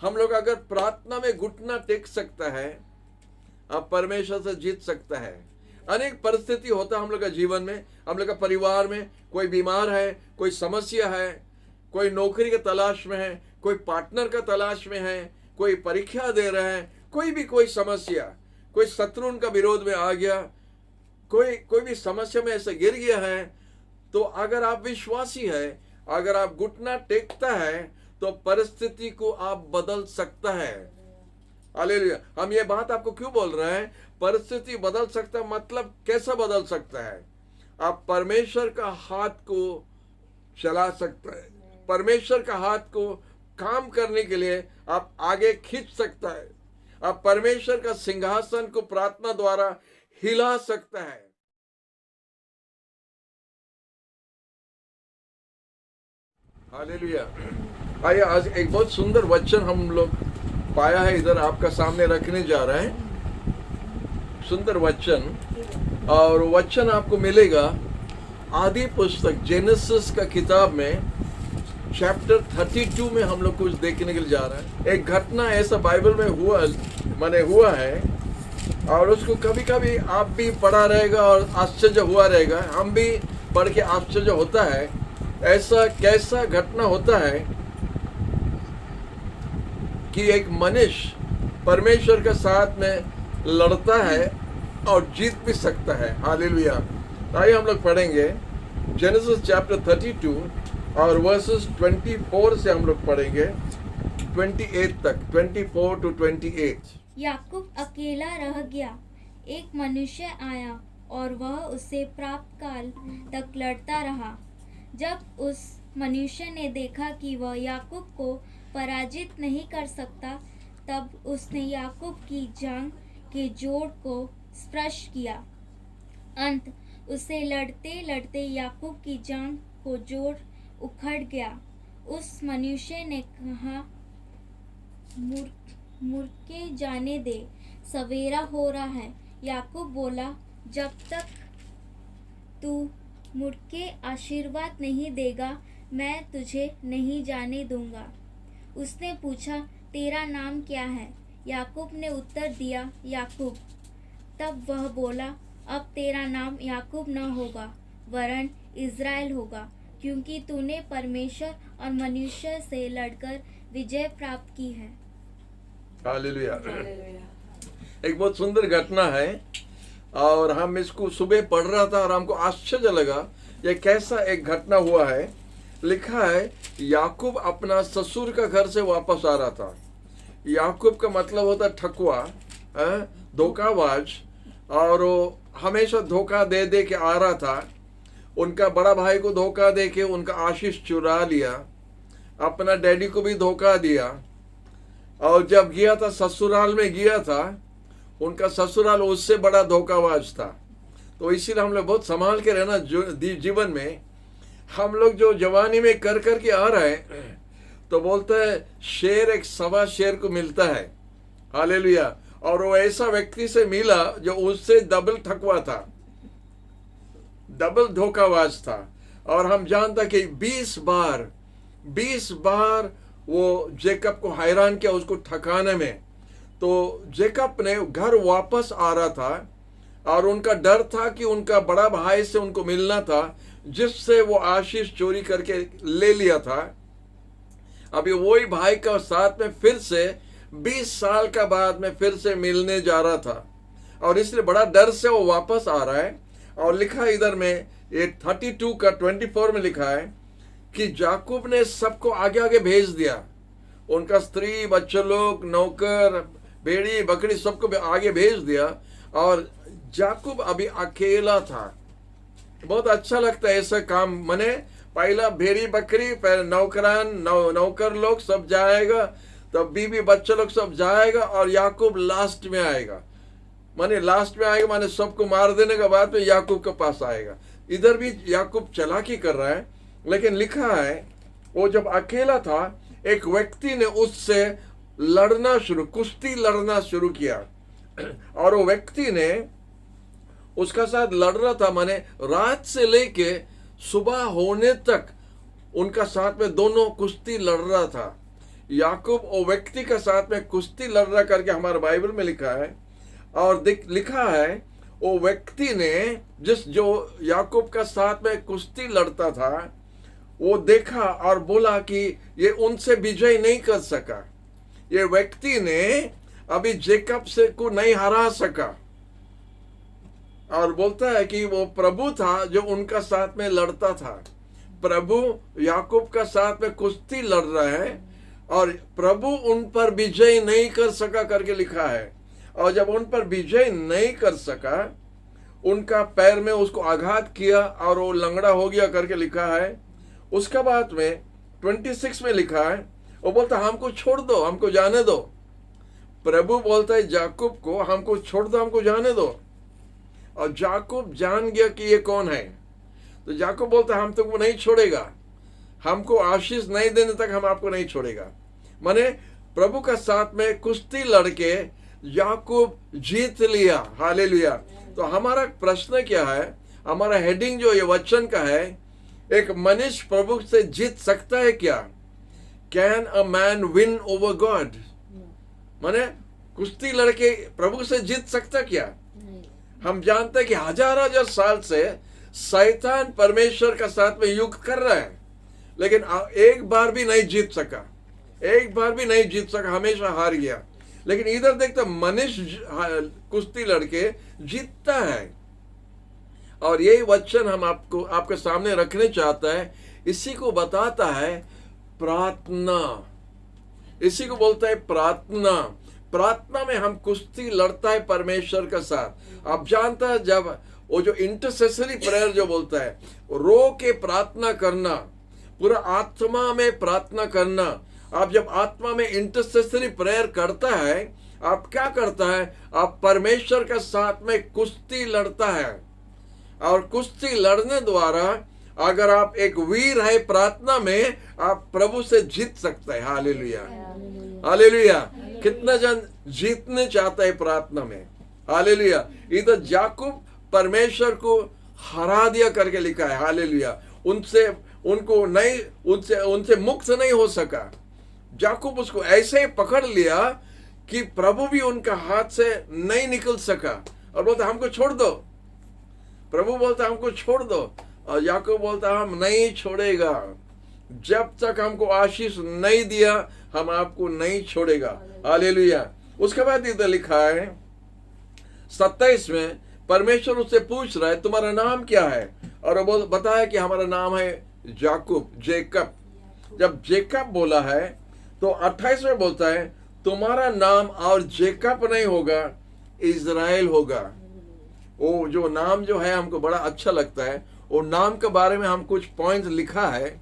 हम लोग अगर प्रार्थना में घुटना टेक सकता है, आप परमेश्वर से जीत सकता है। अनेक परिस्थिति होता है हम लोग का जीवन में, हम लोग का परिवार में कोई बीमार है, कोई समस्या है, कोई नौकरी के तलाश में है, कोई पार्टनर का तलाश में है, कोई परीक्षा दे रहे हैं, कोई समस्या, कोई शत्रु उनका विरोध में आ गया, कोई भी समस्या में ऐसे गिर गया है। तो अगर आप विश्वासी है, अगर आप घुटना टेकता है, तो परिस्थिति को आप बदल सकता है। हालेलुया। हम ये बात आपको क्यों बोल रहे हैं? परिस्थिति बदल सकता है, मतलब कैसा बदल सकता है? आप परमेश्वर का हाथ को चला सकता है, परमेश्वर का हाथ को काम करने के लिए आप आगे खींच सकता है, आप परमेश्वर का सिंहासन को प्रार्थना द्वारा हिला सकता है। हालेलुया। आइए आज एक बहुत सुंदर वचन हम लोग पाया है, इधर आपका सामने रखने जा रहे हैं। सुंदर वचन, और वचन आपको मिलेगा आदि पुस्तक जेनेसिस का किताब में चैप्टर 32 में हम लोग कुछ देखने के लिए जा रहे हैं। एक घटना ऐसा बाइबल में हुआ है, और उसको कभी कभी आप भी पढ़ा रहेगा और आश्चर्य हुआ रहेगा, हम भी पढ़ के आश्चर्य होता है। ऐसा कैसा घटना होता है कि एक मनुष्य परमेश्वर के साथ में लड़ता है और जीत भी सकता है। हालेलुया। आइए हम लोग पढ़ेंगे जेनेसिस चैप्टर 32 और वर्सेस 24 से हम लोग पढ़ेंगे 28 तक, 24 to 28। याकूब अकेला रह गया। एक मनुष्य आया और वह उससे प्राप्त काल तक लड़ता रहा। जब उस मनुष्य ने देखा कि वह याकूब को पराजित नहीं कर सकता, तब उसने याकूब की जांघ के जोड़ को स्पर्श किया। अंत उसे लड़ते लड़ते याकूब की जांघ को जोड़ उखड़ गया। उस मनुष्य ने कहा, मुड़के जाने दे, सवेरा हो रहा है। याकूब बोला, जब तक तू मुड़के आशीर्वाद नहीं देगा, मैं तुझे नहीं जाने दूंगा। उसने पूछा, तेरा नाम क्या है? याकूब ने उत्तर दिया, याकूब। तब वह बोला, अब तेरा नाम याकूब न होगा, वरन इज़राइल होगा, क्योंकि तूने परमेश्वर और मनुष्य से लड़कर विजय प्राप्त की है। हालेलुया। एक बहुत सुंदर घटना है, और हम इसको सुबह पढ़ रहा था और हमको आश्चर्य लगा ये कैसा एक घटना हुआ है। लिखा है याकूब अपना ससुर का घर से वापस आ रहा था। याकूब का मतलब होता ठकुआ, धोखाबाज, और वो हमेशा धोखा दे दे के आ रहा था। उनका बड़ा भाई को धोखा दे के उनका आशीष चुरा लिया, अपना डैडी को भी धोखा दिया, और जब गया था ससुराल में गया था, उनका ससुराल उससे बड़ा धोखाबाज था। तो इसीलिए हम लोग बहुत संभाल के रहना जीवन में। हम लोग जो जवानी में कर के आ रहे हैं, तो बोलते हैं शेर एक सवा शेर को मिलता है। हालेलुया। और वो ऐसा व्यक्ति से मिला जो उससे डबल ठकवा था, डबल धोखाबाज था। और हम जानता कि 20 बार वो जेकब को हैरान किया उसको ठकाने में। तो जेकब ने घर वापस आ रहा था, और उनका डर था कि उनका बड़ा भाई से उनको मिलना था, जिससे वो आशीष चोरी करके ले लिया था। अभी वही भाई का साथ में फिर से 20 साल का बाद में फिर से मिलने जा रहा था, और इसलिए बड़ा डर से वो वापस आ रहा है। और लिखा इधर में ये 32 का 24 में लिखा है कि याकूब ने सबको आगे आगे भेज दिया, उनका स्त्री, बच्चे लोग, नौकर, भेड़ी बकरी सबको आगे भेज दिया, और याकूब अभी अकेला था। बहुत अच्छा लगता है ऐसा काम। मने पहला भेड़ी बकरी, फिर नौकर लोग सब जाएगा, तब बीवी बच्चे लोग सब जाएगा, और याकूब लास्ट में आएगा। माने लास्ट में आएगा माने सबको मार देने के बाद में याकूब के पास आएगा। इधर भी याकूब चालाकी कर रहा है, लेकिन लिखा है वो जब अकेला था, एक व्यक्ति ने उससे कुश्ती लड़ना शुरू किया, और वो व्यक्ति ने उसका साथ लड़ रहा था। माने रात से लेके सुबह होने तक उनका साथ में दोनों कुश्ती लड़ रहा था। याकूब वो व्यक्ति के साथ में कुश्ती लड़ रहा करके हमारे बाइबल में लिखा है। और लिखा है वो व्यक्ति ने जो याकूब का साथ में कुश्ती लड़ता था वो देखा और बोला कि ये उनसे विजय नहीं कर सका, ये व्यक्ति ने अभी जेकब से को नहीं हरा सका। और बोलता है कि वो प्रभु था जो उनका साथ में लड़ता था। प्रभु याकूब का साथ में कुश्ती लड़ रहा है और प्रभु उन पर विजय नहीं कर सका करके लिखा है। और जब उन पर विजय नहीं कर सका, उनका पैर में उसको आघात किया और वो लंगड़ा हो गया करके लिखा है। उसके बाद में 26 में लिखा है, वो बोलता हमको छोड़ दो, हमको जाने दो। प्रभु बोलता है याकूब को, हमको छोड़ दो, हमको जाने दो। और याकूब जान गया कि ये कौन है। तो याकूब बोलता है हम तुमको नहीं छोड़ेगा, हमको आशीष नहीं देने तक हम आपको नहीं छोड़ेगा। माने प्रभु का साथ में कुश्ती लड़के याकूब जीत लिया। हालेलुया। तो हमारा प्रश्न क्या है, हमारा हेडिंग जो ये वचन का है, एक मनुष्य प्रभु से जीत सकता है क्या? Can a man win over God? माने कुश्ती लड़के प्रभु से जीत सकता क्या? हम जानते हैं कि हजार साल से शैतान परमेश्वर का साथ में युद्ध कर रहा है, लेकिन एक बार भी नहीं जीत सका, एक बार भी नहीं जीत सका, हमेशा हार गया। लेकिन इधर देखते मनुष्य कुश्ती लड़के जीतता है। और यही वचन हम आपके सामने रखने चाहता है। इसी को बताता है प्रार्थना, इसी को बोलता है प्रार्थना। प्रार्थना में हम कुश्ती लड़ता है परमेश्वर के साथ। आप जानता है जब वो जो इंटरसेसरी प्रेयर जो बोलता है, रो के प्रार्थना करना, पूरा आत्मा में प्रार्थना करना। आप जब आत्मा में इंटरसेसरी प्रेयर करता है, आप क्या करता है, आप परमेश्वर के साथ में कुश्ती लड़ता है। और कुश्ती लड़ने द्वारा अगर आप एक वीर है प्रार्थना में, आप प्रभु से जीत सकते हैं। Hallelujah, hallelujah. कितना जन जीतने चाहता है प्रार्थना में? हालेलुया। इधर याकूब परमेश्वर को हरा दिया करके लिखा है। हालेलुया। उनसे मुक्त नहीं हो सका। याकूब उसको ऐसे ही पकड़ लिया कि प्रभु भी उनका हाथ से नहीं निकल सका और बोलता हमको छोड़ दो। प्रभु बोलता हमको छोड़ दो और याकूब बोलता हम नहीं छोड़ेगा, जब तक हमको आशीष नहीं दिया हम आपको नहीं छोड़ेगा। हालेलुया। उसके बाद इधर लिखा है 27 में, परमेश्वर उससे पूछ रहा है तुम्हारा नाम क्या है? और वो बताया कि हमारा नाम है याकूब, जेकब। जब जेकब बोला है तो 28 में बोलता है तुम्हारा नाम और जेकब नहीं होगा, इज़राइल होगा। वो जो नाम जो है हमको बड़ा अच्छा लगता है। वो नाम के बारे में हम कुछ पॉइंट लिखा है।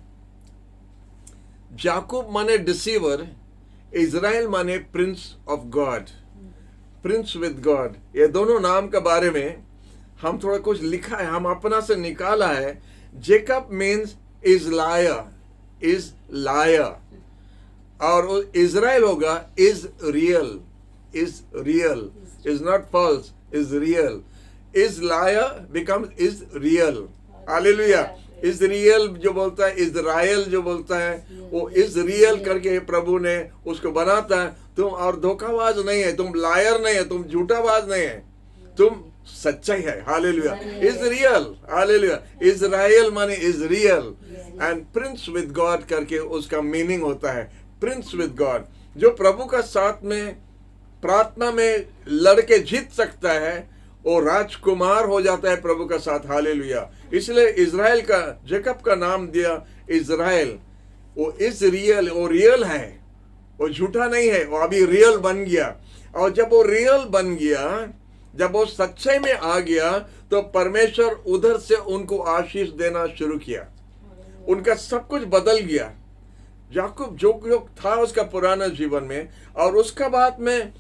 याकूब माने डिसीवर, इज़राइल माने Prince of God, Prince with God. ये दोनों नाम के बारे में हम थोड़ा कुछ लिखा है, हम अपना से निकाला है। Jacob means is liar, is liar. और इज़राइल होगा is real, is real, is not false, is real. Is liar becomes is real. Hallelujah. Is real जो बोलता है, इज़राइल जो बोलता है, वो इज रियल करके प्रभु ने उसको बनाता है। तुम और धोखाबाज नहीं है, तुम लायर नहीं है, तुम झूठाबाज नहीं है, तुम सच्चाई है। Hallelujah. Is real. Hallelujah. Israel माने is real. And prince with god करके उसका मीनिंग होता है, प्रिंस विद गॉड। जो प्रभु का साथ में प्रार्थना में लड़के जीत सकता है, वो राजकुमार हो जाता है प्रभु का साथ। हालेलुया। इसलिए इज़राइल का, जेकब का नाम दिया इज़राइल। वो इज रियल, वो रियल है, वो झूठा नहीं है, वो अभी रियल बन गया। और जब वो रियल बन गया, जब वो सच्चाई में आ गया, तो परमेश्वर उधर से उनको आशीष देना शुरू किया। उनका सब कुछ बदल गया। याकूब जो था उसका पुराना जीवन में, और उसका बाद में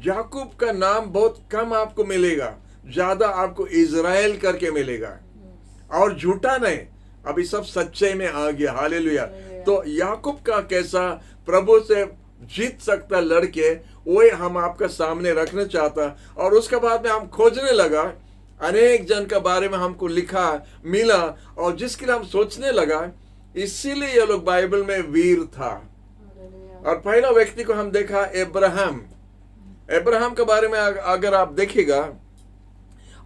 याकूब का नाम बहुत कम आपको मिलेगा, ज्यादा आपको इज़राइल करके मिलेगा। और झूठा नहीं, अभी सब सच्चाई में आ गया। हालेलुया। तो याकूब का कैसा प्रभु से जीत सकता लड़के, वही हम आपका सामने रखना चाहता। और उसके बाद में हम खोजने लगा, अनेक जन के बारे में हमको लिखा मिला, और जिसके लिए हम सोचने लगा, इसीलिए ये लोग बाइबल में वीर था। और पहला व्यक्ति को हम देखा अब्राहम। अब्राहम के बारे में अगर आप देखिएगा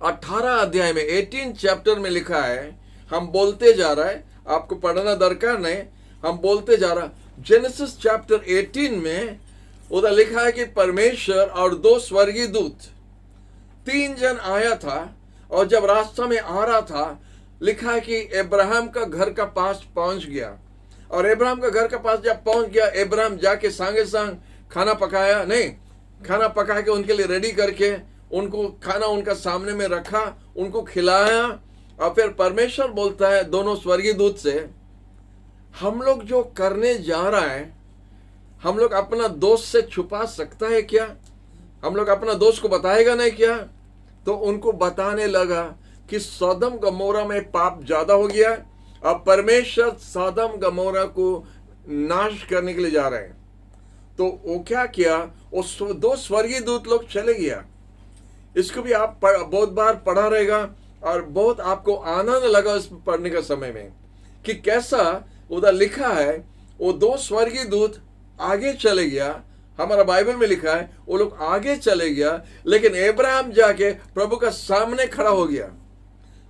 18 अध्याय में 18 चैप्टर में लिखा है, हम बोलते जा रहा है, आपको पढ़ना दरकार नहीं, हम बोलते जा रहा। जेनेसिस चैप्टर 18 में उधर लिखा है कि परमेश्वर और 2 स्वर्गीय दूत, 3 जन आया था, और जब रास्ता में आ रहा था लिखा है कि अब्राहम का घर का पास पहुंच गया। और अब्राहम का घर के पास जब पहुंच गया, अब्राहम जाके संगे संग खाना पकाया, नहीं, खाना पका के उनके लिए रेडी करके उनको खाना उनका सामने में रखा, उनको खिलाया। और फिर परमेश्वर बोलता है दोनों स्वर्गीय दूत से, हम लोग जो करने जा रहा है, हम लोग अपना दोस्त से छुपा सकता है क्या? हम लोग अपना दोस्त को बताएगा नहीं क्या? तो उनको बताने लगा कि सदम गमोरा में पाप ज्यादा हो गया, अब परमेश्वर सदम गमोरा को नाश करने के लिए जा रहे हैं। तो वो क्या किया, उस 2 स्वर्गीय दूत लोग चले गया। इसको भी आप बहुत बार पढ़ा रहेगा और बहुत आपको आनंद लगा इस पढ़ने का समय में कि कैसा उधर लिखा है, वो 2 स्वर्गीय दूत आगे चले गया। हमारा बाइबल में लिखा है वो लोग आगे चले गया, लेकिन अब्राहम जाके प्रभु का सामने खड़ा हो गया।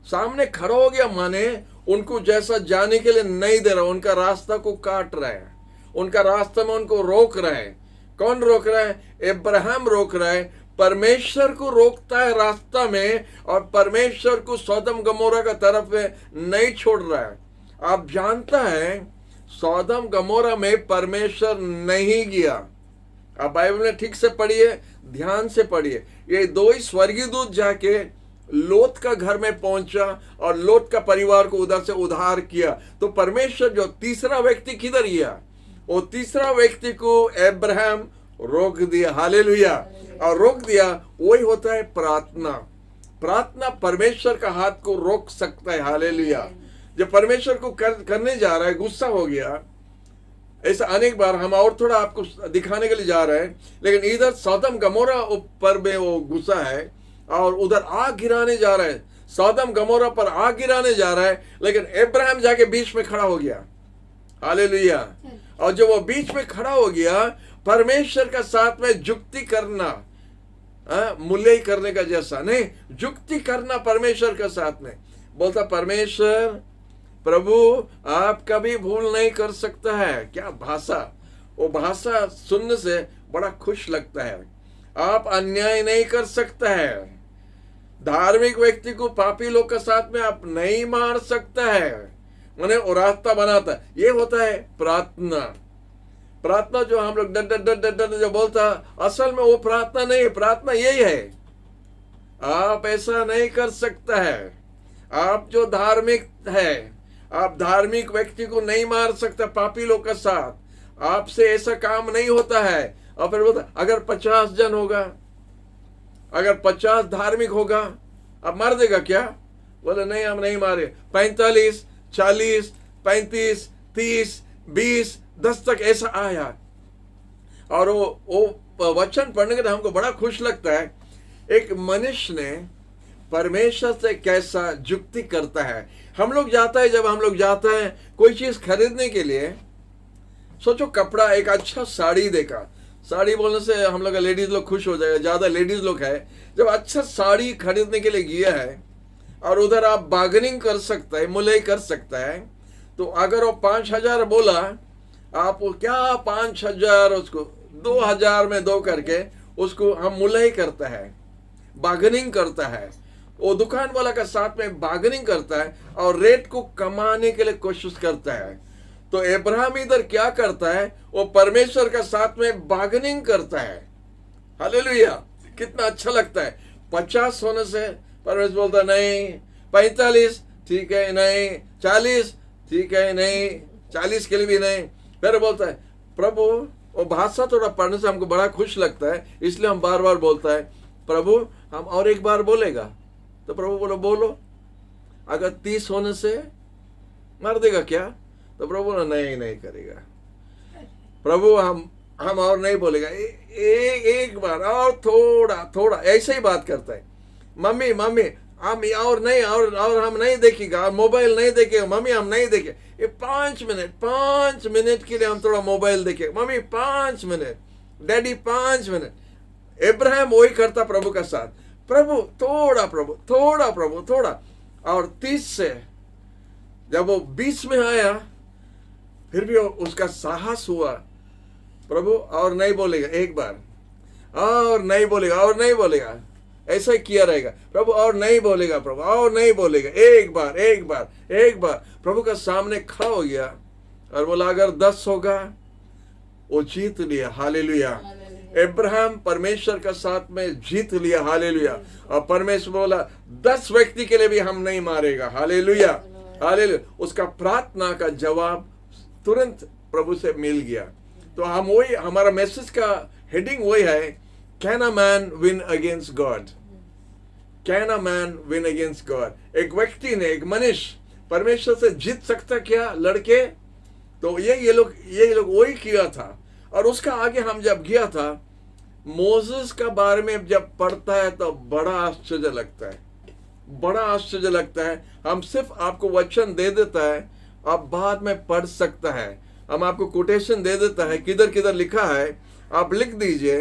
सामने खड़ा हो गया माने उनको जैसा जाने के लिए नहीं दे रहा, उनका रास्ता को काट रहा है, उनका रास्ता में उनको रोक रहा है। कौन रोक रहा है? अब्राहम रोक रहा है। परमेश्वर को रोकता है रास्ता में, और परमेश्वर को सदम गमोरा का तरफ में नहीं छोड़ रहा है। आप जानता है सदम गमोरा में परमेश्वर नहीं गया। आप बाइबल में ठीक से पढ़िए, ध्यान से पढ़िए। ये 2 ही स्वर्गीय दूत जाके लोत का घर में पहुंचा और लोत का परिवार को उधर से उद्धार किया। तो परमेश्वर जो तीसरा व्यक्ति किधर गया, वो तीसरा व्यक्ति को अब्राहम रोक दिया। हालेलुया। और रोक दिया, वही होता है प्रार्थना। प्रार्थना परमेश्वर का हाथ को रोक सकता है। हालेलुया। जब परमेश्वर को करने जा रहा है, गुस्सा हो गया, ऐसा अनेक बार हम और थोड़ा आपको दिखाने के लिए जा रहे हैं, लेकिन इधर सदम गमोरा ऊपर में वो गुस्सा है और उधर आग गिराने जा रहा है। सदम गमोरा पर आग गिराने जा रहा है, लेकिन अब्राहम जाके बीच में खड़ा हो गया। हालेलुया। और जब वो बीच में खड़ा हो गया, परमेश्वर का साथ में जुक्ति करना, मूल्य करने का जैसा नहीं, जुक्ति करना परमेश्वर का साथ में। बोलता परमेश्वर, प्रभु आप कभी भूल नहीं कर सकता है। क्या भाषा, वो भाषा सुनने से बड़ा खुश लगता है। आप अन्याय नहीं कर सकता है। धार्मिक व्यक्ति को पापी लोग के साथ में आप नहीं मार सकता है, उन्हें वो रास्ता बनाता है। ये होता है प्रार्थना। प्रार्थना जो हम लोग डर जो बोलता, असल में वो प्रार्थना नहीं है। प्रार्थना यही है, आप ऐसा नहीं कर सकता है। आप जो धार्मिक है, आप धार्मिक व्यक्ति को नहीं मार सकता पापी लोग के साथ, आपसे ऐसा काम नहीं होता है। और फिर बोलता अगर 50 जन होगा, अगर 50 धार्मिक होगा, अब मार देगा क्या? बोले नहीं, हम नहीं मारे। 45, 40, 35, 30, 20, 10 तक ऐसा आया। और वो वचन पढ़ने के लिए हमको बड़ा खुश लगता है। एक मनुष्य ने परमेश्वर से कैसा जुक्ति करता है। हम लोग जाता है, जब हम लोग जाता है कोई चीज खरीदने के लिए, सोचो कपड़ा, एक अच्छा साड़ी देखा, साड़ी बोलने से हम लोग लेडीज लोग खुश हो जाएगा, ज्यादा लेडीज लोग है। जब अच्छा साड़ी खरीदने के लिए गया है और उधर आप बार्गेनिंग कर सकता है, मूल्य कर सकता है, तो अगर वो 5000 बोला, आप क्या 5000 उसको 2000 में दो करके उसको हम मूल्य करता है, बार्गेनिंग करता है। वो दुकान वाला का साथ में बार्गेनिंग करता है और रेट को कमाने के लिए कोशिश करता है। तो अब्राहम इधर क्या करता है, वो परमेश्वर का साथ में बार्गेनिंग करता है। हालेलुया। कितना अच्छा लगता है। 50 होने से परमेश्वर बोलता नहीं, 45 ठीक है नहीं, 40 ठीक है नहीं, 40 के लिए भी नहीं। फिर बोलता है प्रभु, वो भाषा थोड़ा पढ़ने से हमको बड़ा खुश लगता है, इसलिए हम बार बार बोलता है प्रभु हम और एक बार बोलेगा, तो प्रभु बोलो बोलो। अगर 30 होने से मार देगा क्या? तो प्रभु बोला नहीं करेगा। प्रभु हम और नहीं बोलेगा, एक बार और थोड़ा थोड़ा, ऐसे ही बात करता है। मम्मी हम और नहीं, और हम नहीं देखेगा, और मोबाइल नहीं देखेगा, मम्मी हम नहीं देखे, ये 5 मिनट के लिए हम थोड़ा मोबाइल देखे, mummy 5 minute, daddy 5 minute. Ibrahim वही करता प्रभु का साथ, प्रभु थोड़ा, प्रभु थोड़ा, प्रभु थोड़ा। और 30 से जब वो 20 में आया, फिर भी उसका साहस हुआ, प्रभु और नहीं बोलेगा, एक बार और नहीं बोलेगा, और नहीं बोलेगा, ऐसा ही किया रहेगा, प्रभु और नहीं बोलेगा, प्रभु और नहीं बोलेगा, एक बार, एक बार, एक बार। प्रभु का सामने खड़ा हो गया और बोला अगर 10 होगा, वो जीत लिया। हालेलुया। इब्राहिम परमेश्वर का साथ में जीत लिया। हालेलुया। और परमेश्वर बोला 10 व्यक्ति के लिए भी हम नहीं मारेगा। Hallelujah, hallelujah. उसका प्रार्थना का जवाब तुरंत प्रभु से मिल गया। तो हम वही, हमारा मैसेज का हेडिंग वही है, can a man win against God? Can a man win against God? एक व्यक्ति ने, एक मनुष्य परमेश्वर से जीत सकता क्या लड़के? तो ये लोग वही किया था। और उसका आगे हम जब गया था, मोसेस का बारे में जब पढ़ता है तो बड़ा आश्चर्य लगता है, बड़ा आश्चर्य लगता है। हम सिर्फ आपको वचन दे देता है, आप बाद में पढ़ सकता है। हम आपको कोटेशन दे देता है, किधर किधर लिखा है आप लिख दीजिए।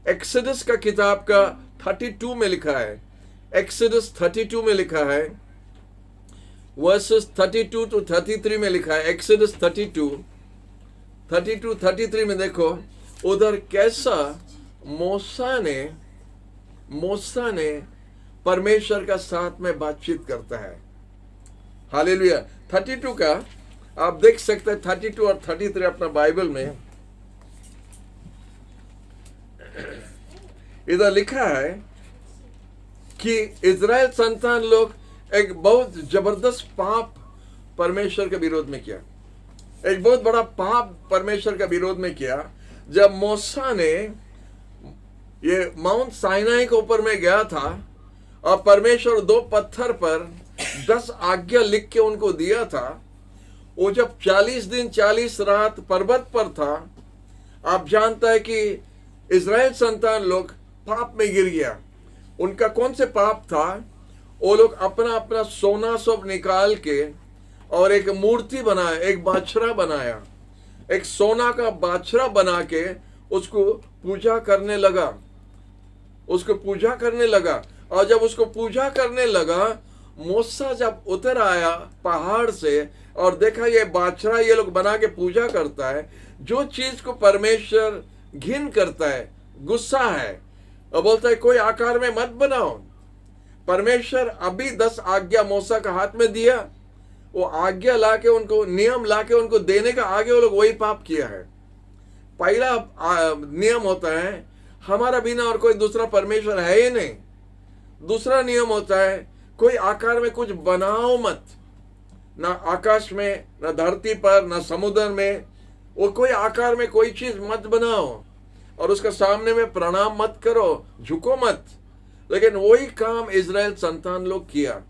एक्सोडस का किताब का 32 में लिखा है, एक्सोडस 32 में लिखा है, वर्सेस 32 to 33 में लिखा है। एक्सोडस 32, 33 में देखो उधर कैसा मूसा ने परमेश्वर का साथ में बातचीत करता है। हालेलुया। 32 का आप देख सकते हैं, 32 और 33 अपना बाइबल में इधर लिखा है कि इजराइल संतान लोग एक बहुत जबरदस्त पाप परमेश्वर के विरोध में किया, एक बहुत बड़ा पाप परमेश्वर का विरोध में किया। जब मूसा ने ये माउंट साइनाई के ऊपर में गया था और परमेश्वर 2 पत्थर पर 10 आज्ञा लिख के उनको दिया था, वो जब 40 दिन 40 रात पर्वत पर था, आप जानता है कि इजराइल संतान लोग पाप में गिर गया। उनका कौन से पाप था? वो लोग अपना अपना सोना सब निकाल के और एक मूर्ति बनाया, एक बाछड़ा बनाया, एक सोना का बाछड़ा बना के उसको पूजा करने लगा, उसको पूजा करने लगा। और जब उसको पूजा करने लगा, मूसा जब उतर आया पहाड़ से और देखा ये बाछड़ा ये लोग बना के पूजा करता है, जो चीज को परमेश्वर घिन करता है, गुस्सा है, और बोलता है कोई आकार में मत बनाओ। परमेश्वर अभी 10 आज्ञा मूसा का हाथ में दिया, वो आज्ञा लाके उनको, नियम लाके उनको देने का आगे वो लोग वही पाप किया है। पहला नियम होता है हमारा बिना और कोई दूसरा परमेश्वर है ही नहीं। दूसरा नियम होता है कोई आकार में कुछ बनाओ मत, ना आकाश में, ना धरती पर, ना समुद्र में, वो कोई आकार में कोई चीज मत बनाओ और उसका सामने में प्रणाम मत करो, झुको मत। लेकिन वही काम इजराइल संतान लोग किया।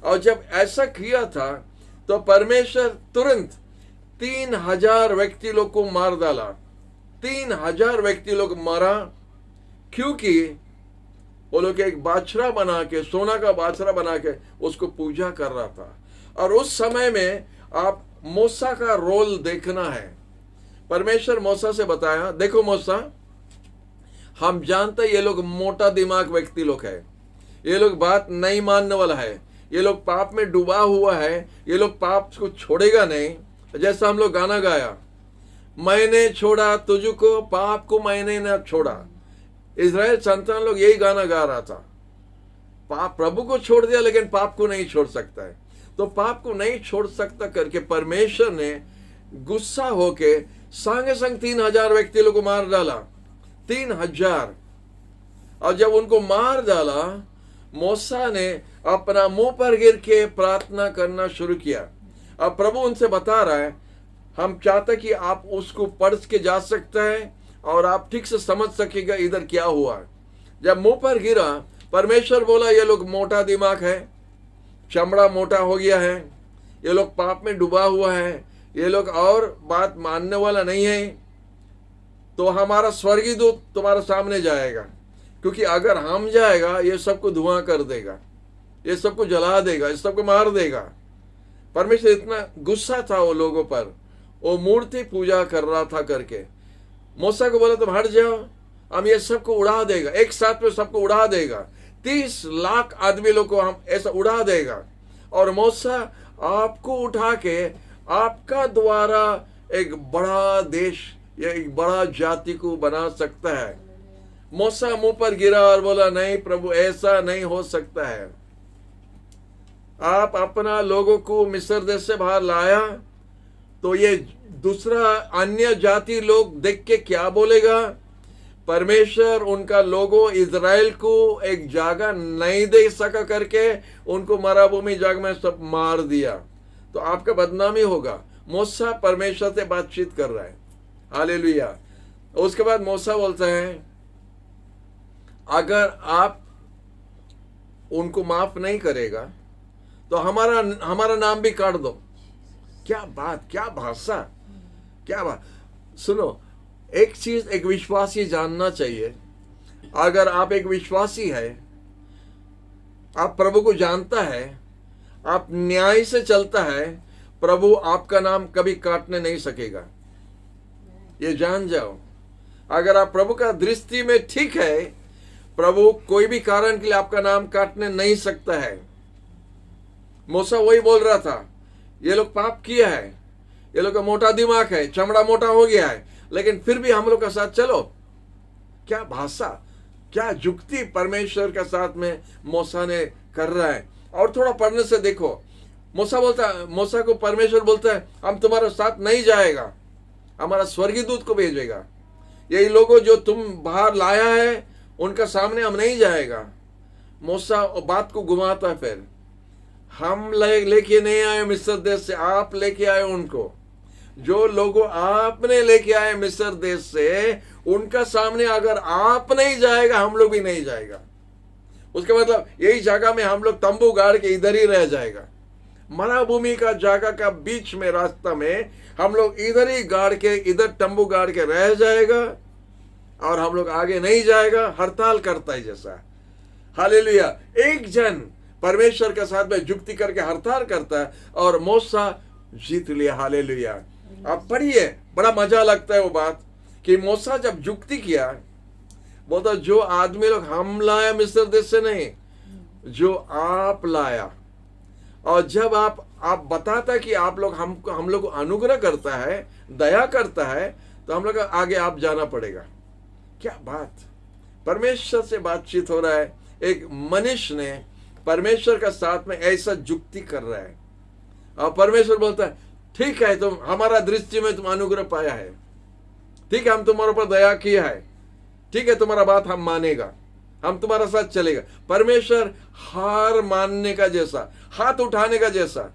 और जब ऐसा किया था तो परमेश्वर तुरंत 3000 व्यक्ति लोग को मार डाला। 3000 व्यक्ति लोग मारा, क्योंकि वो लोग एक बाछड़ा बना के, सोना का बाछड़ा बना के उसको पूजा कर रहा था। और उस समय में आप मूसा का रोल देखना है। परमेश्वर मूसा से बताया, देखो मूसा, हम जानते ये लोग मोटा दिमाग व्यक्ति लोग है, ये लोग बात नहीं मानने वाला है, ये लोग पाप में डूबा हुआ है, ये लोग पाप को छोड़ेगा नहीं। जैसा हम लोग गाना गाया, मैंने छोड़ा तुझको, पाप को मैंने न छोड़ा। इजराइल संतान लोग यही गाना गा रहा था, पाप प्रभु को छोड़ दिया लेकिन पाप को नहीं छोड़ सकता है। तो पाप को नहीं छोड़ सकता करके परमेश्वर ने गुस्सा होके संगे संग 3000 व्यक्ति लोग को मार डाला। 3000। और जब उनको मार डाला, मूसा ने अपना मुंह पर गिर के प्रार्थना करना शुरू किया। अब प्रभु उनसे बता रहा है, हम चाहते कि आप उसको पढ़ के जा सकते हैं और आप ठीक से समझ सकेगा इधर क्या हुआ। जब मुंह पर गिरा, परमेश्वर बोला ये लोग मोटा दिमाग है, चमड़ा मोटा हो गया है, ये लोग पाप में डूबा हुआ है, ये लोग और बात मानने वाला नहीं है। तो हमारा स्वर्गीय दूत तुम्हारे सामने जाएगा, क्योंकि अगर हम जाएगा ये सबको धुआं कर देगा। ये सबको जला देगा, इस सबको मार देगा। परमेश्वर इतना गुस्सा था वो लोगों पर, वो मूर्ति पूजा कर रहा था करके। मूसा को बोला तुम हट जाओ, हम ये सबको उड़ा देगा, एक साथ में सबको उड़ा देगा, 30 लाख आदमी लोग को हम ऐसा उड़ा देगा। और मूसा आपको उठा के आपका द्वारा एक बड़ा देश या एक बड़ा जाति को बना सकता है। मूसा मुंह पर गिरा और बोला नहीं प्रभु, ऐसा नहीं हो सकता है। आप अपना लोगों को मिस्र देश से बाहर लाया तो ये दूसरा अन्य जाति लोग देख के क्या बोलेगा? परमेश्वर उनका लोगों इज़राइल को एक जगह नहीं दे सका करके उनको मरुभूमि जगह में सब मार दिया, तो आपका बदनामी होगा। मूसा परमेश्वर से बातचीत कर रहा है, हालेलुया। उसके बाद मूसा बोलता है अगर आप उनको माफ नहीं करेगा तो हमारा नाम भी काट दो। क्या बात, क्या भाषा, क्या बात। सुनो, एक चीज एक विश्वासी जानना चाहिए, अगर आप एक विश्वासी है, आप प्रभु को जानता है, आप न्याय से चलता है, प्रभु आपका नाम कभी काटने नहीं सकेगा, ये जान जाओ। अगर आप प्रभु का दृष्टि में ठीक है, प्रभु कोई भी कारण के लिए आपका नाम काटने नहीं सकता है। मूसा वही बोल रहा था, ये लोग पाप किया है, ये लोग का मोटा दिमाग है, चमड़ा मोटा हो गया है, लेकिन फिर भी हम लोग का साथ चलो। क्या भाषा, क्या जुक्ति परमेश्वर का साथ में मूसा ने कर रहा है। और थोड़ा पढ़ने से देखो, मूसा को परमेश्वर बोलता है हम तुम्हारे साथ नहीं जाएगा, हमारा स्वर्गीय दूत को भेजेगा। यही लोगों जो तुम बाहर लाया है उनका सामने हम नहीं जाएगा। मूसा बात को घुमाता है, फिर हम लेके नहीं आए मिस्र देश से, आप लेके आए उनको। जो लोगों आपने लेके आए मिस्र देश से, उनका सामने अगर आप नहीं जाएगा हम लोग भी नहीं जाएगा। उसका मतलब यही जगह में हम लोग तंबू गाड़ के इधर ही रह जाएगा। मरुभूमि का जगह का बीच में रास्ता में हम लोग इधर ही गाड़ के, इधर तंबू गाड़ के रह जाएगा और हम लोग आगे नहीं जाएगा। हड़ताल करता है जैसा, हालेलुया। एक जन परमेश्वर के साथ में जुक्ति करके हड़ताल करता है और मूसा जीत लिया, हालेलुया। आप पढ़िए, बड़ा मजा लगता है वो बात कि मूसा जब जुक्ति किया, बोलता जो आदमी लोग हम लाया मिस्र देश से नहीं, जो आप लाया। और जब आप बताता कि आप लोग हम लोग को अनुग्रह करता है, दया करता है, तो हम लोग आगे आप जाना पड़ेगा। क्या बात, परमेश्वर से बातचीत हो रहा है, एक मनुष्य ने परमेश्वर का साथ में ऐसा जुक्ति कर रहा है और परमेश्वर बोलता है ठीक है, तुम हमारा दृष्टि में तुम अनुग्रह पाया है, ठीक है, हम तुम्हारे ऊपर दया किया है, ठीक है, तुम्हारा बात हम मानेगा, हम तुम्हारा साथ चलेगा। परमेश्वर हार मानने का जैसा, हाथ उठाने का जैसा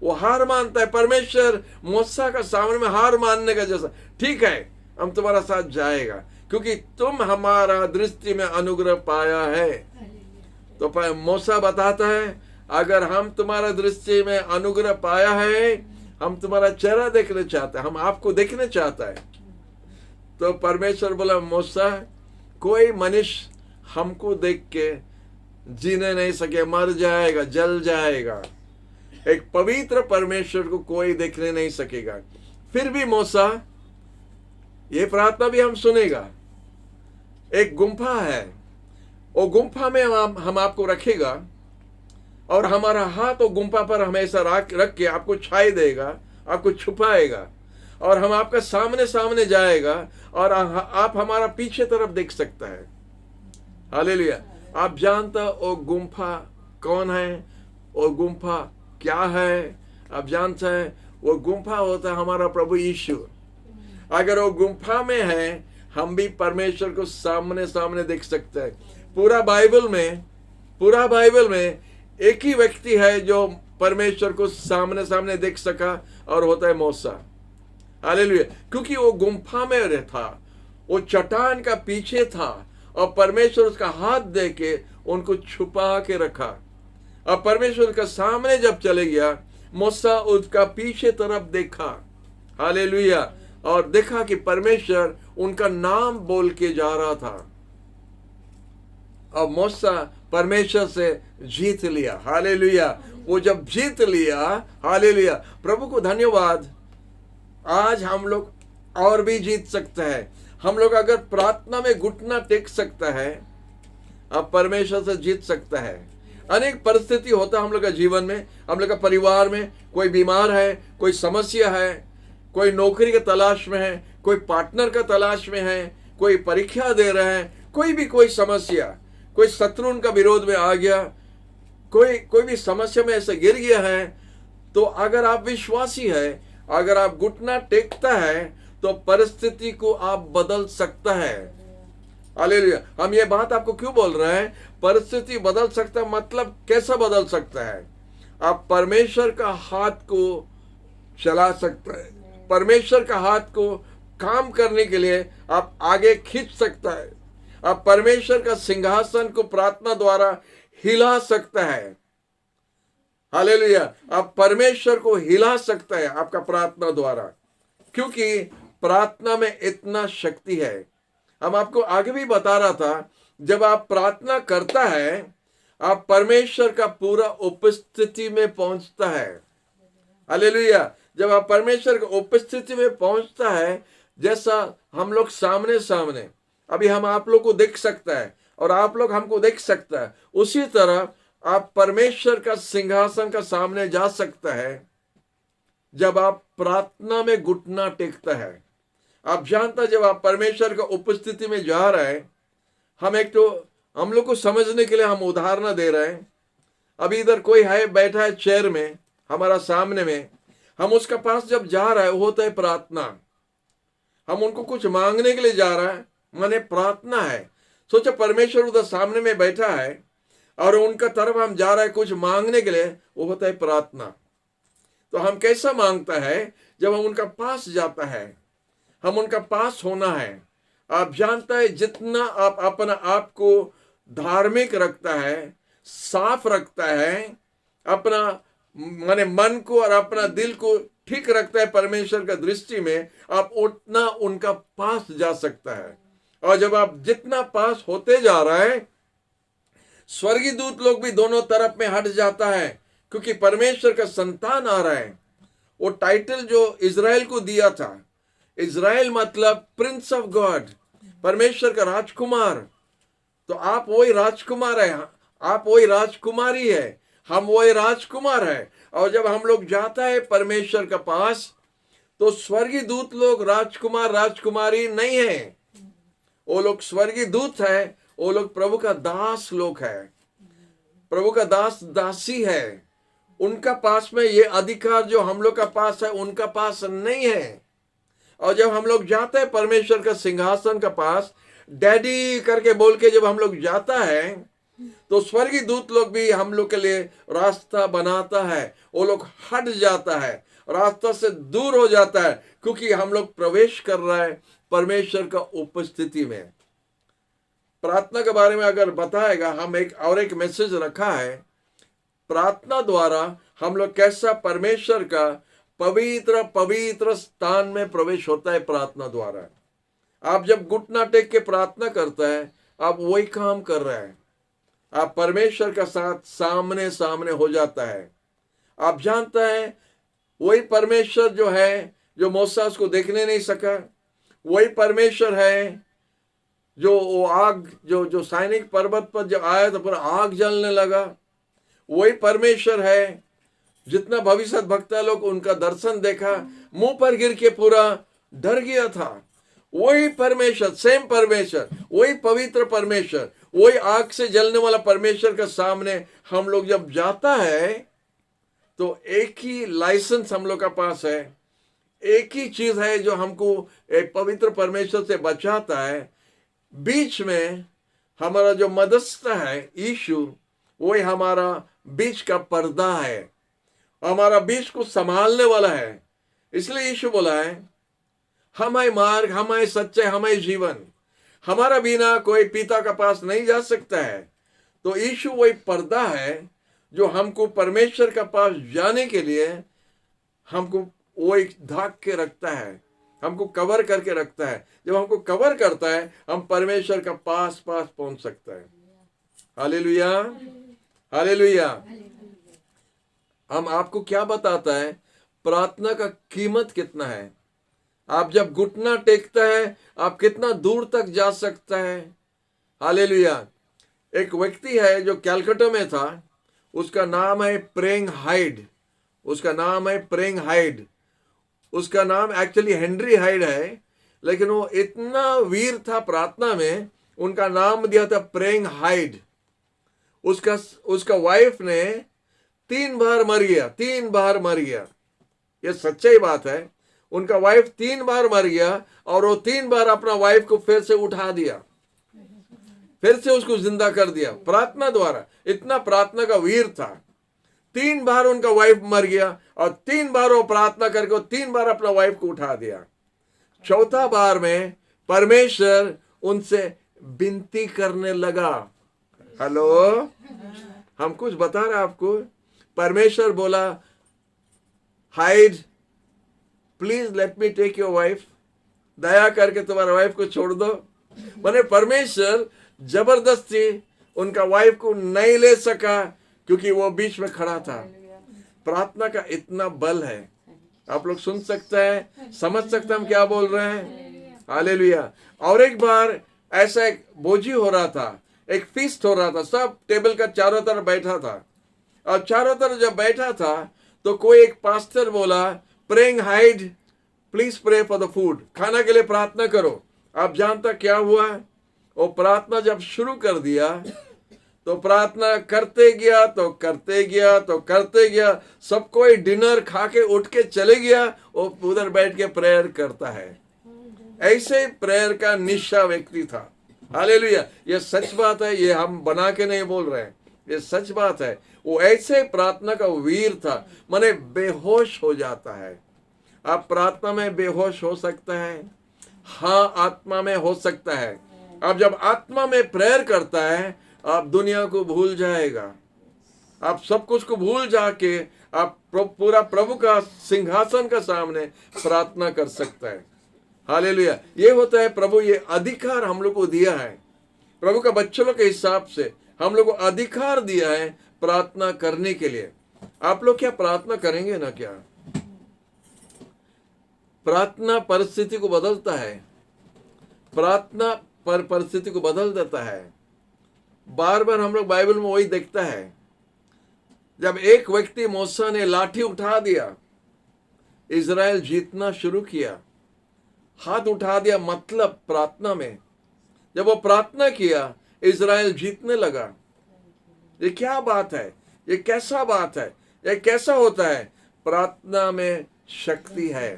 वो हार मानता है। परमेश्वर मूसा का सामने में हार मानने का जैसा, ठीक है, हम तुम्हारा साथ जाएगा क्योंकि तुम हमारा दृष्टि में अनुग्रह पाया है। तो मूसा बताता है अगर हम तुम्हारा दृष्टि में अनुग्रह पाया है, हम तुम्हारा चेहरा देखना चाहते हैं, हम आपको देखना चाहता है। तो परमेश्वर बोला मूसा, कोई मनुष्य हमको देख के जीने नहीं सके, मर जाएगा, जल जाएगा। एक पवित्र परमेश्वर को कोई देखने नहीं सकेगा। फिर भी मूसा, ये प्रार्थना भी हम सुनेगा। एक गुम्फा है, वो गुम्फा में हम आपको रखेगा और हमारा हाथ वो गुम्फा पर हमेशा रख के आपको छाई देगा, आपको छुपाएगा और हम आपका सामने सामने जाएगा और आप हमारा पीछे तरफ देख सकता है। हालेलुया। आप जानता वो गुम्फा कौन है, वो गुम्फा क्या है? आप जानते हैं वो गुम्फा होता है हमारा प्रभु यीशु। अगर वो गुम्फा में है, हम भी परमेश्वर को सामने सामने देख सकते हैं। पूरा बाइबल में एक ही व्यक्ति है जो परमेश्वर को सामने सामने देख सका और होता है मूसा। हालेलुया। क्योंकि वो गुम्फा में था, वो चट्टान का पीछे था और परमेश्वर उसका हाथ दे के उनको छुपा के रखा। अब परमेश्वर का सामने जब चले गया, मूसा उसका पीछे तरफ देखा, हालेलुया, और देखा कि परमेश्वर उनका नाम बोल के जा रहा था। अब मूसा परमेश्वर से जीत लिया। हालेलुया। वो जब जीत लिया, हालेलुया, प्रभु को धन्यवाद, आज हम लोग और भी जीत सकते हैं। हम लोग अगर प्रार्थना में घुटना टेक सकता है, अब परमेश्वर से जीत सकता है। अनेक परिस्थिति होता है हम लोग का जीवन में, हम लोग का परिवार में कोई बीमार है, कोई समस्या है, कोई नौकरी के तलाश में है, कोई पार्टनर का तलाश में है, कोई परीक्षा दे रहे हैं, कोई समस्या, कोई शत्रु उनका विरोध में आ गया, कोई भी समस्या में ऐसे गिर गया है। तो अगर आप विश्वासी है, अगर आप घुटना टेकता है, तो परिस्थिति को आप बदल सकता है। हालेलुया। हम ये बात आपको क्यों बोल रहे हैं? परिस्थिति बदल सकता है, मतलब कैसा बदल सकता है? आप परमेश्वर का हाथ को चला सकता है, परमेश्वर का हाथ को काम करने के लिए आप आगे खींच सकता है। आप परमेश्वर का सिंहासन को प्रार्थना द्वारा हिला सकता है। हालेलुया। आप परमेश्वर को हिला सकता है आपका प्रार्थना द्वारा, क्योंकि प्रार्थना में इतना शक्ति है। हम आपको आगे भी बता रहा था, जब आप प्रार्थना करता है, आप परमेश्वर का पूरा उपस्थिति में पहुंचता है। हालेलुया। जब आप परमेश्वर की उपस्थिति में पहुंचता है, जैसा हम लोग सामने सामने अभी हम आप लोग को देख सकता है और आप लोग हमको देख सकता है, उसी तरह आप परमेश्वर का सिंहासन का सामने जा सकता है जब आप प्रार्थना में घुटना टेकता है। आप जानता, जब आप परमेश्वर का उपस्थिति में जा रहे हैं, हम लोग को समझने के लिए हम उदाहरण दे रहे हैं। अभी इधर कोई है, बैठा है चेयर में हमारा सामने में, हम उसके पास जब जा रहे हैं, होता है प्रार्थना। हम उनको कुछ मांगने के लिए जा रहा है, माने प्रार्थना है। सोचो परमेश्वर उधर सामने में बैठा है और उनका तरफ हम जा रहे हैं कुछ मांगने के लिए, वो होता है प्रार्थना। तो हम कैसा मांगता है? जब हम उनका पास जाता है, हम उनका पास होना है। आप जानता है, जितना आप अपना आप को धार्मिक रखता है, साफ रखता है, अपना माने मन को और अपना दिल को ठीक रखता है परमेश्वर का दृष्टि में, आप उतना उनका पास जा सकता है। और जब आप जितना पास होते जा रहे हैं, स्वर्गीय दूत लोग भी दोनों तरफ में हट जाता है, क्योंकि परमेश्वर का संतान आ रहा है। वो टाइटल जो इज़राइल को दिया था, इज़राइल मतलब प्रिंस ऑफ गॉड, परमेश्वर का राजकुमार। तो आप वही राजकुमार है, आप वही राजकुमारी है, हम वही राजकुमार है। और जब हम लोग जाता है परमेश्वर के पास, तो स्वर्गीय दूत लोग राजकुमार राजकुमारी नहीं है, वो लोग स्वर्गीय दूत है, वो लोग प्रभु का दास लोग है, प्रभु का दास दासी है। उनका पास में ये अधिकार जो हम लोग का पास है, उनका पास नहीं है। और जब हम लोग जाते हैं परमेश्वर का सिंहासन का पास, डैडी करके बोल के जब हम लोग जाता है, तो स्वर्गीय दूत लोग भी हम लोग के लिए रास्ता बनाता है। वो लोग हट जाता है, रास्ता से दूर हो जाता है, क्योंकि हम लोग प्रवेश कर रहा है परमेश्वर का उपस्थिति में। प्रार्थना के बारे में अगर बताएगा, हम एक मैसेज रखा है, प्रार्थना द्वारा हम लोग कैसा परमेश्वर का पवित्र पवित्र स्थान में प्रवेश होता है। प्रार्थना द्वारा आप जब घुटना टेक के प्रार्थना करता है, आप वही काम कर रहे हैं, आप परमेश्वर का साथ सामने सामने हो जाता है। आप जानता है, वही परमेश्वर जो है, जो मूसा उसको देखने नहीं सका, वही परमेश्वर है जो वो आग जो सैनिक पर्वत पर जब आया तो पूरा आग जलने लगा। वही परमेश्वर है, जितना भविष्य भक्ता लोग उनका दर्शन देखा, मुंह पर गिर के पूरा डर गया था। वही परमेश्वर, सेम परमेश्वर, वही पवित्र परमेश्वर, वही आग से जलने वाला परमेश्वर के सामने हम लोग जब जाता है, तो एक ही लाइसेंस हम लोग का पास है, एक ही चीज है जो हमको एक पवित्र परमेश्वर से बचाता है। बीच में हमारा जो मध्यस्थ है यीशु, वही हमारा बीच का पर्दा है, हमारा बीच को संभालने वाला है। इसलिए यीशु बोला है, हम है मार्ग, हम है सच्चे, हम है जीवन, हमारा बिना कोई पिता का पास नहीं जा सकता है। तो यीशु वही पर्दा है जो हमको परमेश्वर का पास जाने के लिए हमको वही ढक के रखता है, हमको कवर करके रखता है। जब हमको कवर करता है, हम परमेश्वर का पास पहुंच सकता है। Hallelujah, hallelujah. हम आपको क्या बताता है प्रार्थना का कीमत कितना है। आप जब घुटना टेकता है आप कितना दूर तक जा सकता है। हालेलुया। एक व्यक्ति है जो कलकत्ता में था, उसका नाम है प्रेंग हाइड। उसका नाम है प्रेंग हाइड। उसका नाम एक्चुअली हेनरी हाइड है, लेकिन वो इतना वीर था प्रार्थना में, उनका नाम दिया था प्रेंग हाइड। उसका वाइफ ने 3 बार मर गया, 3 बार मर गया। ये सच्चाई बात है। उनका वाइफ 3 बार मर गया और वो 3 बार अपना वाइफ को फिर से उठा दिया, फिर से उसको जिंदा कर दिया प्रार्थना द्वारा। इतना प्रार्थना का वीर था। 3 बार उनका वाइफ मर गया और 3 बार वो प्रार्थना करके 3 बार अपना वाइफ को उठा दिया। चौथा बार में परमेश्वर उनसे विनती करने लगा। हेलो, हम कुछ बता रहे आपको। परमेश्वर बोला, hide please let me take your wife, दया करके तुम्हारे वाइफ को छोड़ दो। मैंने परमेश्वर जबरदस्ती उनका वाइफ को नहीं ले सका क्योंकि वो बीच में खड़ा था। प्रार्थना का इतना बल है। आप लोग सुन सकते हैं, समझ सकते हैं हम क्या बोल रहे हैं। हालेलुया। और एक बार ऐसा एक भोजी हो रहा था, एक फीस्ट हो रहा था, सब टेबल का चारों तरफ बैठा था। और चारों तरफ जब बैठा था तो कोई एक पास्टर बोला, praying hide please pray for the food, खाना के लिए प्रार्थना करो। आप जानता क्या हुआ? वो प्रार्थना जब शुरू कर दिया तो प्रार्थना करते गया तो करते गया तो करते गया। सब कोई डिनर खा के उठ के चले गया, वो उधर बैठ के प्रेयर करता है। ऐसे प्रेयर का निशा व्यक्ति था। हालेलुया। ये सच बात है, ये हम बना के नहीं बोल रहे हैं, ये सच बात है। वो ऐसे प्रार्थना का वीर था, माने बेहोश हो जाता है। आप प्रार्थना में बेहोश हो सकता है, हाँ आत्मा में हो सकता है। आप जब आत्मा में प्रेयर करता है आप दुनिया को भूल जाएगा, आप सब कुछ को भूल जाके आप पूरा प्रभु का सिंहासन का सामने प्रार्थना कर सकता है। हालेलुया। ये होता है, प्रभु ये अधिकार हम लोग को दिया है। प्रभु का बच्चों के हिसाब से हम लोग को अधिकार दिया है प्रार्थना करने के लिए। आप लोग क्या प्रार्थना करेंगे ना? क्या प्रार्थना परिस्थिति को बदलता है, प्रार्थना पर परिस्थिति को बदल देता है। बार बार हम लोग बाइबल में वही देखता है। जब एक व्यक्ति मूसा ने लाठी उठा दिया, इजराइल जीतना शुरू किया। हाथ उठा दिया मतलब प्रार्थना में, जब वो प्रार्थना किया इजराइल जीतने लगा। ये क्या बात है? ये कैसा बात है? ये कैसा होता है? प्रार्थना में शक्ति है।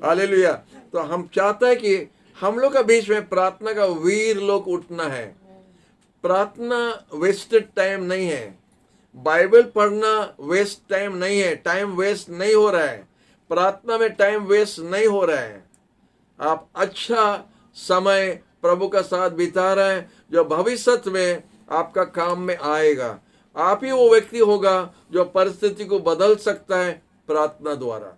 हालेलुया। तो हम चाहते हैं कि हम लोग का बीच में प्रार्थना का वीर लोग उठना है। प्रार्थना वेस्टेड टाइम नहीं है, बाइबल पढ़ना वेस्ट टाइम नहीं है, टाइम वेस्ट नहीं हो रहा है, प्रार्थना में टाइम वेस्ट नहीं हो रहा है। आप अच्छा समय प्रभु का साथ बिता रहे हैं जो भविष्य में आपका काम में आएगा। आप ही वो व्यक्ति होगा जो परिस्थिति को बदल सकता है प्रार्थना द्वारा।